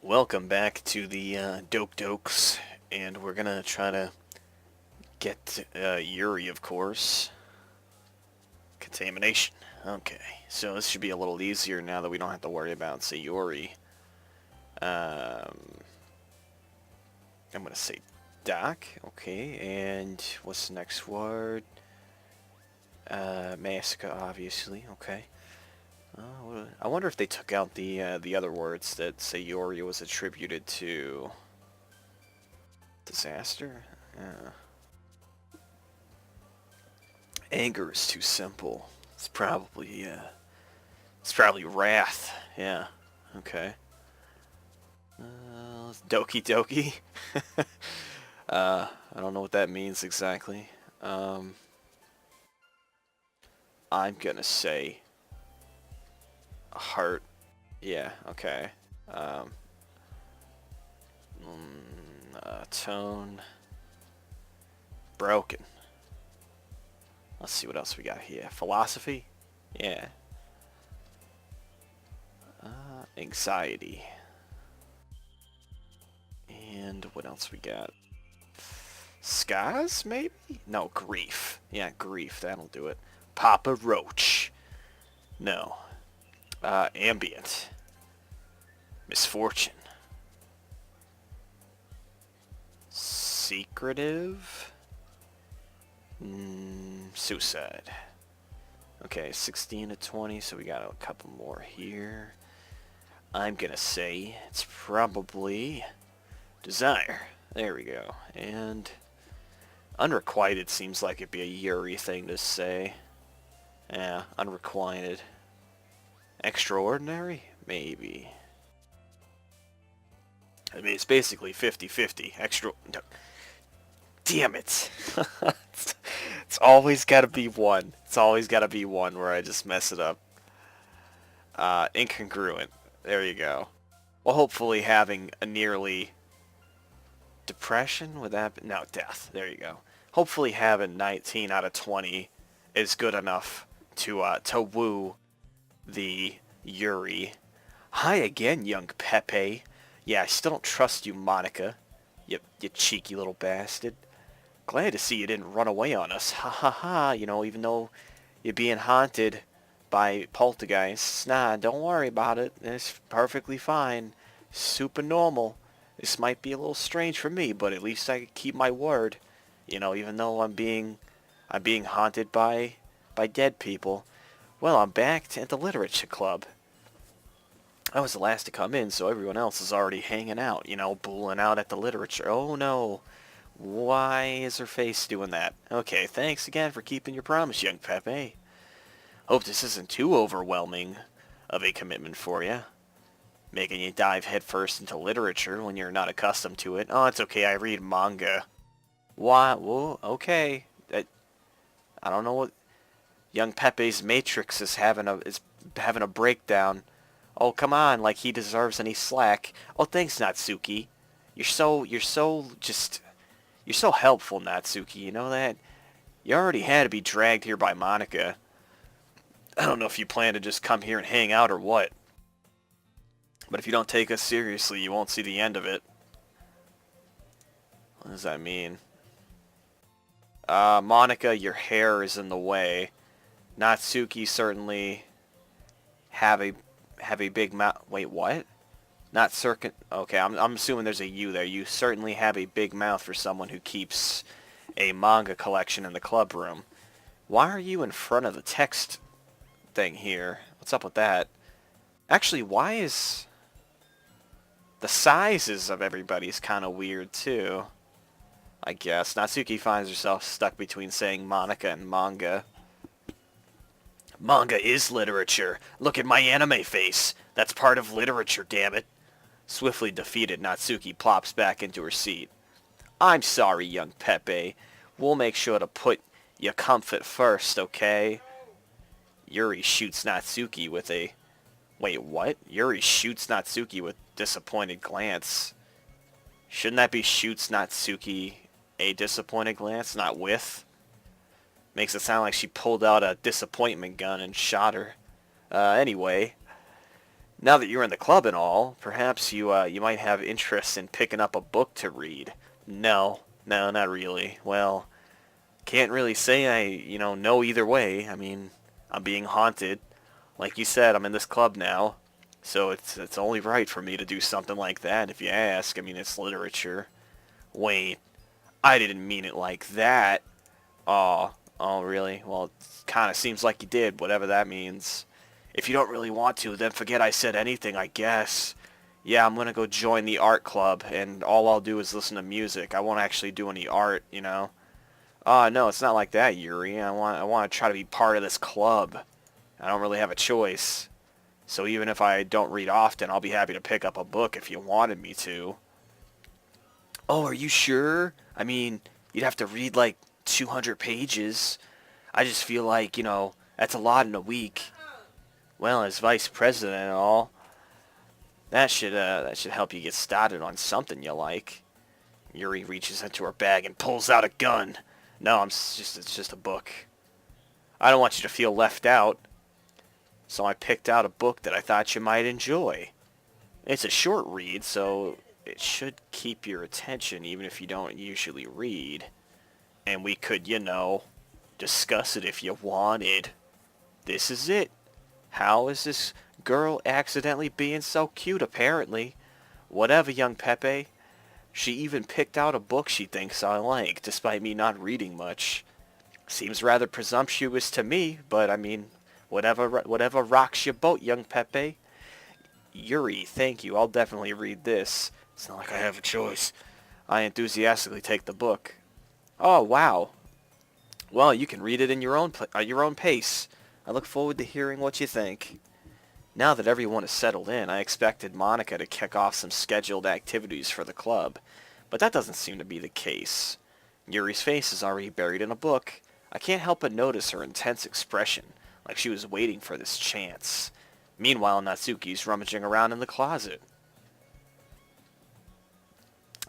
Welcome back to the Doki Dokes, and we're gonna try to get Yuri, of course. Contamination. Okay, so this should be a little easier now that we don't have to worry about, say, Yuri. I'm gonna say Doc, okay, and what's the next word? Massacre, obviously, okay. I wonder if they took out the other words that say Yuri was attributed to disaster. Anger is too simple. It's probably wrath. Yeah. Okay. Doki Doki. I don't know what that means exactly. I'm gonna say heart. Yeah. Okay. Um, Tone. Broken. Let's see what else we got here. Philosophy. Yeah. Anxiety. And what else we got? Scars, maybe? No, grief. Yeah, grief. That'll do it. Papa Roach. No. Ambient. Misfortune. Secretive. Suicide. Okay, 16 to 20, so we got a couple more here. I'm gonna say it's probably desire. There we go. And unrequited seems like it'd be a Yuri thing to say. Yeah, unrequited. Extraordinary? Maybe. I mean, it's basically 50-50. Extra... No. Damn it. It's always got to be one. It's always got to be one where I just mess it up. Incongruent. There you go. Well, hopefully having a nearly... Depression? Would that be... No, death. There you go. Hopefully having 19 out of 20 is good enough to woo the Yuri. Hi again, young Pepe. Yeah, I still don't trust you, Monica. You cheeky little bastard. Glad to see you didn't run away on us. Ha ha ha. You know, even though you're being haunted by poltergeists. Nah, don't worry about it. It's perfectly fine. Super normal. This might be a little strange for me, but at least I can keep my word. You know, even though I'm being haunted by dead people. Well, I'm back at the literature club. I was the last to come in, so everyone else is already hanging out, you know, booling out at the literature. Oh no. Why is her face doing that? Okay, thanks again for keeping your promise, young Pepe. Hope this isn't too overwhelming of a commitment for you. Making you dive headfirst into literature when you're not accustomed to it. Oh, it's okay, I read manga. Why? Whoa, okay. I don't know what... Young Pepe's Matrix is having a breakdown. Oh, come on, like he deserves any slack. Oh, thanks, Natsuki. You're so helpful, Natsuki, you know that? You already had to be dragged here by Monica. I don't know if you plan to just come here and hang out or what. But if you don't take us seriously, you won't see the end of it. What does that mean? Monica, your hair is in the way. Natsuki certainly have a big mouth. Wait, what? Not circuit. Okay, I'm assuming there's a U there. You certainly have a big mouth for someone who keeps a manga collection in the club room. Why are you in front of the text thing here? What's up with that? Actually, why is the sizes of everybody's kind of weird too? I guess Natsuki finds herself stuck between saying Monica and manga. Manga is literature. Look at my anime face. That's part of literature, damn it. Swiftly defeated, Natsuki plops back into her seat. I'm sorry, young Pepe. We'll make sure to put your comfort first, okay? Yuri shoots Natsuki with a... Wait, what? Yuri shoots Natsuki with disappointed glance. Shouldn't that be shoots Natsuki a disappointed glance, not with? Makes it sound like she pulled out a disappointment gun and shot her. Anyway, Now that you're in the club and all, perhaps you might have interest in picking up a book to read. No, no, not really. Well, can't really say I know either way. I mean, I'm being haunted. Like you said, I'm in this club now, so it's only right for me to do something like that. If you ask, I mean, it's literature. Wait, I didn't mean it like that. Oh, oh, really? Well, it kind of seems like you did, whatever that means. If you don't really want to, then forget I said anything, I guess. Yeah, I'm gonna go join the art club, and all I'll do is listen to music. I won't actually do any art. No, it's not like that, Yuri. I want to try to be part of this club. I don't really have a choice. So even if I don't read often, I'll be happy to pick up a book if you wanted me to. Oh, are you sure? I mean, you'd have to read like 200 pages. I just feel like that's a lot in a week. Well, as vice president and all, that should help you get started on something you like. Yuri reaches into her bag and pulls out a gun. No, it's just a book. I don't want you to feel left out, so I picked out a book that I thought you might enjoy. It's a short read, so it should keep your attention even if you don't usually read. And we could discuss it if you wanted. This is it. How is this girl accidentally being so cute, apparently? Whatever, young Pepe. She even picked out a book she thinks I like, despite me not reading much. Seems rather presumptuous to me, but I mean, whatever rocks your boat, young Pepe. Yuri, thank you. I'll definitely read this. It's not like I have a choice. I enthusiastically take the book. Oh, wow. Well, you can read it in your own pace. I look forward to hearing what you think. Now that everyone is settled in, I expected Monica to kick off some scheduled activities for the club, but that doesn't seem to be the case. Yuri's face is already buried in a book. I can't help but notice her intense expression, like she was waiting for this chance. Meanwhile, Natsuki's rummaging around in the closet.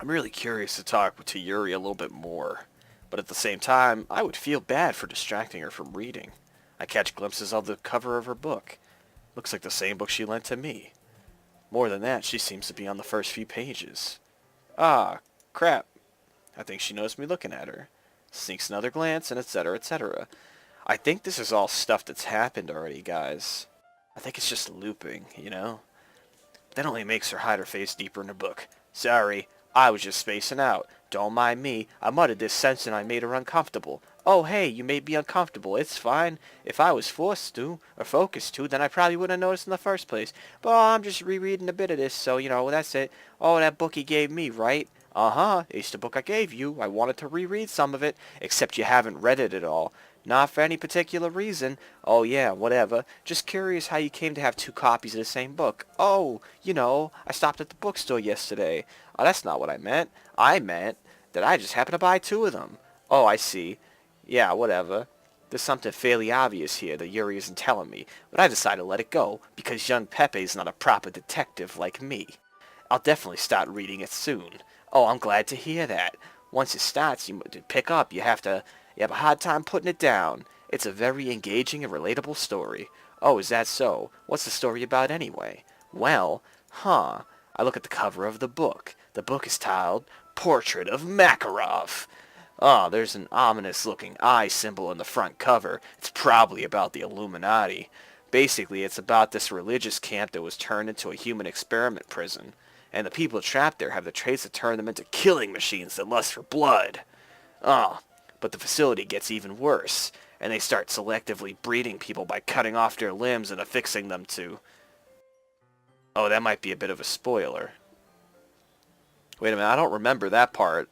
I'm really curious to talk to Yuri a little bit more, but at the same time, I would feel bad for distracting her from reading. I catch glimpses of the cover of her book. Looks like the same book she lent to me. More than that, she seems to be on the first few pages. Ah, crap. I think she knows me looking at her. Sneaks another glance, and etc., etc. I think this is all stuff that's happened already, guys. I think it's just looping. That only makes her hide her face deeper in her book. Sorry, I was just spacing out. Don't mind me. I muttered this sentence and I made her uncomfortable. Oh, hey, you made me uncomfortable. It's fine. If I was forced to, or focused to, then I probably wouldn't have noticed in the first place. But I'm just rereading a bit of this, so, that's it. Oh, that book he gave me, right? Uh-huh, it's the book I gave you. I wanted to reread some of it, except you haven't read it at all. Not for any particular reason. Oh, yeah, whatever. Just curious how you came to have two copies of the same book. Oh, I stopped at the bookstore yesterday. Oh, that's not what I meant. I meant that I just happened to buy two of them. Oh, I see. Yeah, whatever. There's something fairly obvious here that Yuri isn't telling me, but I decided to let it go, because young Pepe's not a proper detective like me. I'll definitely start reading it soon. Oh, I'm glad to hear that. Once it starts, you to pick up, you have a hard time putting it down. It's a very engaging and relatable story. Oh, is that so? What's the story about anyway? Well, I look at the cover of the book. The book is titled Portrait of Makarov. Oh, there's an ominous-looking eye symbol in the front cover. It's probably about the Illuminati. Basically, it's about this religious camp that was turned into a human experiment prison, and the people trapped there have the traits that turn them into killing machines that lust for blood. Oh, but the facility gets even worse, and they start selectively breeding people by cutting off their limbs and affixing them to... Oh, that might be a bit of a spoiler. Wait a minute, I don't remember that part.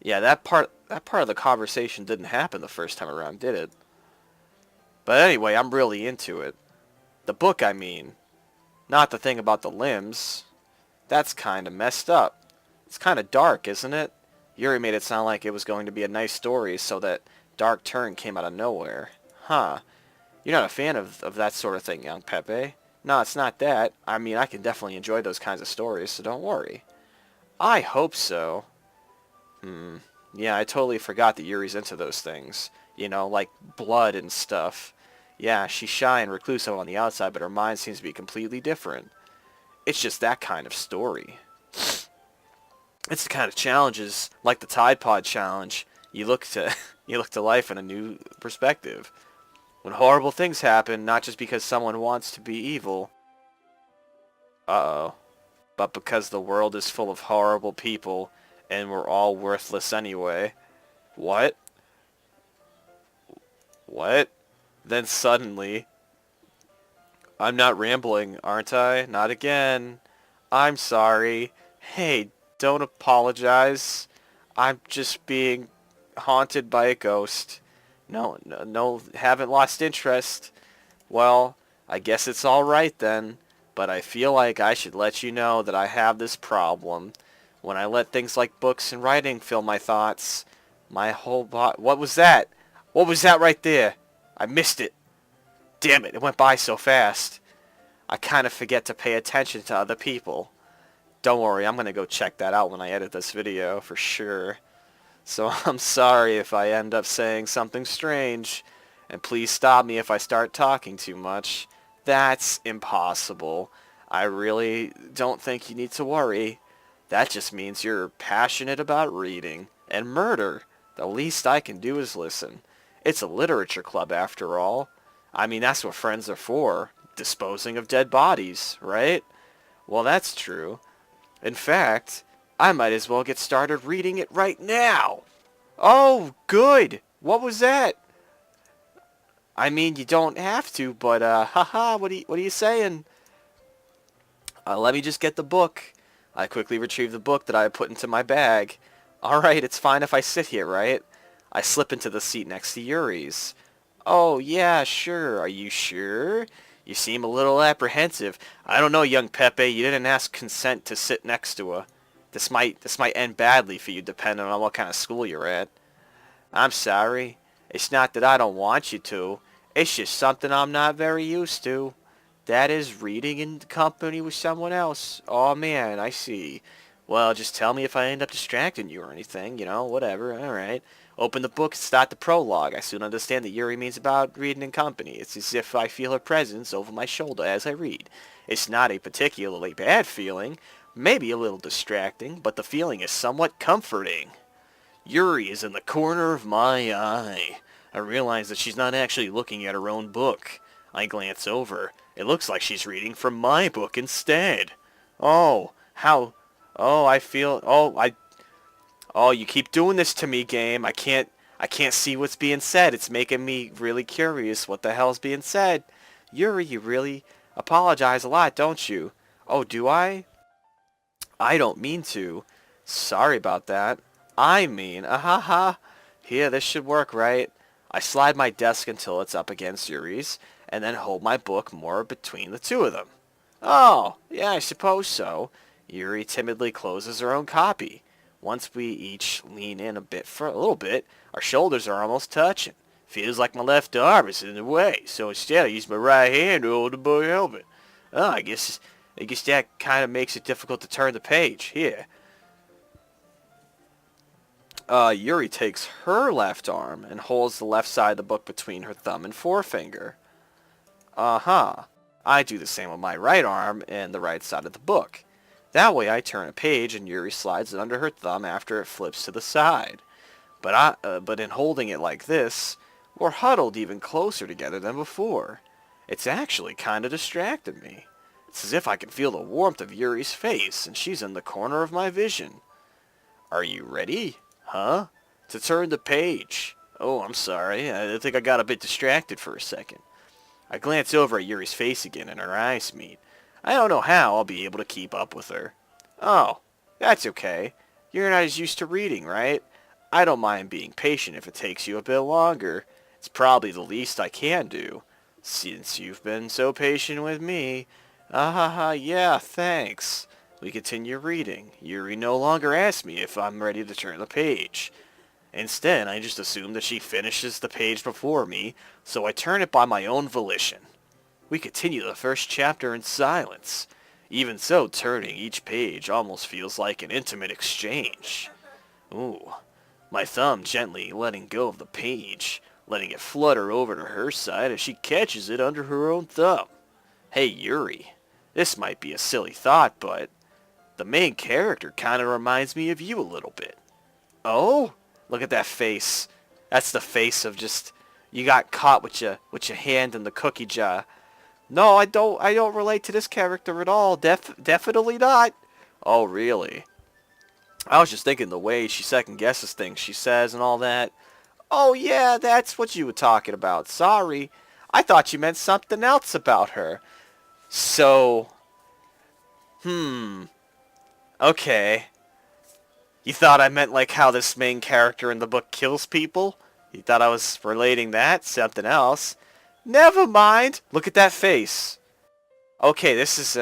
Yeah, that part of the conversation didn't happen the first time around, did it? But anyway, I'm really into it. The book, I mean. Not the thing about the limbs. That's kind of messed up. It's kind of dark, isn't it? Yuri made it sound like it was going to be a nice story, so that dark turn came out of nowhere. Huh. You're not a fan of that sort of thing, young Pepe. No, it's not that. I mean, I can definitely enjoy those kinds of stories, so don't worry. I hope so. Yeah, I totally forgot that Yuri's into those things. Like blood and stuff. Yeah, she's shy and reclusive on the outside, but her mind seems to be completely different. It's just that kind of story. It's the kind of challenges, like the Tide Pod challenge, you look to you look to life in a new perspective. When horrible things happen, not just because someone wants to be evil, uh-oh, but because the world is full of horrible people and we're all worthless anyway. What? What? Then suddenly, I'm not rambling, aren't I? Not again. I'm sorry. Hey, don't apologize. I'm just being haunted by a ghost. No, no, no, haven't lost interest. Well, I guess it's all right then, but I feel like I should let you know that I have this problem. When I let things like books and writing fill my thoughts, my whole body... What was that? What was that right there? I missed it. Damn it, it went by so fast. I kind of forget to pay attention to other people. Don't worry, I'm going to go check that out when I edit this video, for sure. So I'm sorry if I end up saying something strange, and please stop me if I start talking too much. That's impossible. I really don't think you need to worry. That just means you're passionate about reading and murder. The least I can do is listen. It's a literature club after all. I mean, that's what friends are for. Disposing of dead bodies, right? Well, that's true. In fact, I might as well get started reading it right now. Oh, good. What was that? I mean, you don't have to, but haha, what are you saying? Let me just get the book. I quickly retrieve the book that I put into my bag. All right, it's fine if I sit here, right? I slip into the seat next to Yuri's. Oh, yeah, sure. Are you sure? You seem a little apprehensive. I don't know, young Pepe. You didn't ask consent to sit next to her. This might end badly for you, depending on what kind of school you're at. I'm sorry. It's not that I don't want you to. It's just something I'm not very used to. That is reading in company with someone else. Oh, man, I see. Well, just tell me if I end up distracting you or anything, whatever, alright. Open the book and start the prologue. I soon understand that Yuri means about reading in company. It's as if I feel her presence over my shoulder as I read. It's not a particularly bad feeling, maybe a little distracting, but the feeling is somewhat comforting. Yuri is in the corner of my eye. I realize that she's not actually looking at her own book. I glance over. It looks like she's reading from my book instead. Oh, how... Oh, I feel... Oh, you keep doing this to me, game. I can't see what's being said. It's making me really curious what the hell's being said. Yuri, you really apologize a lot, don't you? Oh, do I? I don't mean to. Sorry about that. I mean, ahaha. Here, this should work, right? I slide my desk until it's up against Yuri's, and then hold my book more between the two of them. Oh, yeah, I suppose so. Yuri timidly closes her own copy. Once we each lean in for a little bit, our shoulders are almost touching. Feels like my left arm is in the way, so instead I use my right hand to hold the book open. Oh, I guess that kind of makes it difficult to turn the page. Here. Yuri takes her left arm and holds the left side of the book between her thumb and forefinger. Uh-huh. I do the same with my right arm and the right side of the book. That way I turn a page and Yuri slides it under her thumb after it flips to the side. But in holding it like this, we're huddled even closer together than before. It's actually kind of distracted me. It's as if I can feel the warmth of Yuri's face and she's in the corner of my vision. Are you ready? Huh? To turn the page. Oh, I'm sorry. I think I got a bit distracted for a second. I glance over at Yuri's face again and our eyes meet. I don't know how I'll be able to keep up with her. Oh, that's okay. You're not as used to reading, right? I don't mind being patient if it takes you a bit longer. It's probably the least I can do, since you've been so patient with me. Yeah, thanks. We continue reading. Yuri no longer asks me if I'm ready to turn the page. Instead, I just assume that she finishes the page before me, so I turn it by my own volition. We continue the first chapter in silence. Even so, turning each page almost feels like an intimate exchange. Ooh. My thumb gently letting go of the page. letting it flutter over to her side as she catches it under her own thumb. Hey, Yuri, this might be a silly thought, but the main character kind of reminds me of you a little bit. Oh? Look at that face. That's the face of just, you got caught with your hand in the cookie jar. No, I don't relate to this character at all. Definitely not. Oh, really? I was just thinking the way she second guesses things she says and all that. Oh, yeah, that's what you were talking about. Sorry. I thought you meant something else about her. So, okay. You thought I meant like how this main character in the book kills people? You thought I was relating that? Something else? Never mind. Look at that face. Okay, this is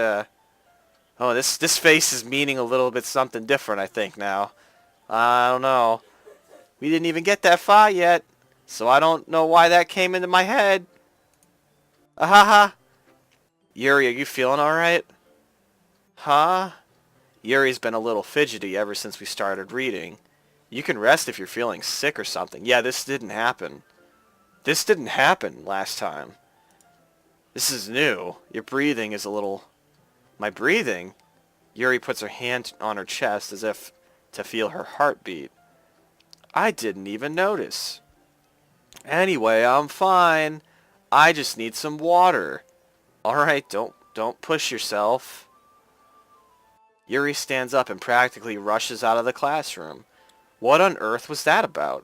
oh, this face is meaning a little bit something different, I think, now. I don't know. We didn't even get that far yet, so I don't know why that came into my head. Ahaha. Yuri, are you feeling alright? Huh? Yuri's been a little fidgety ever since we started reading. You can rest if you're feeling sick or something. Yeah, this didn't happen. This didn't happen last time. This is new. Your breathing is a little... My breathing? Yuri puts her hand on her chest as if to feel her heartbeat. I didn't even notice. Anyway, I'm fine. I just need some water. Alright, don't push yourself. Yuri stands up and practically rushes out of the classroom. What on earth was that about?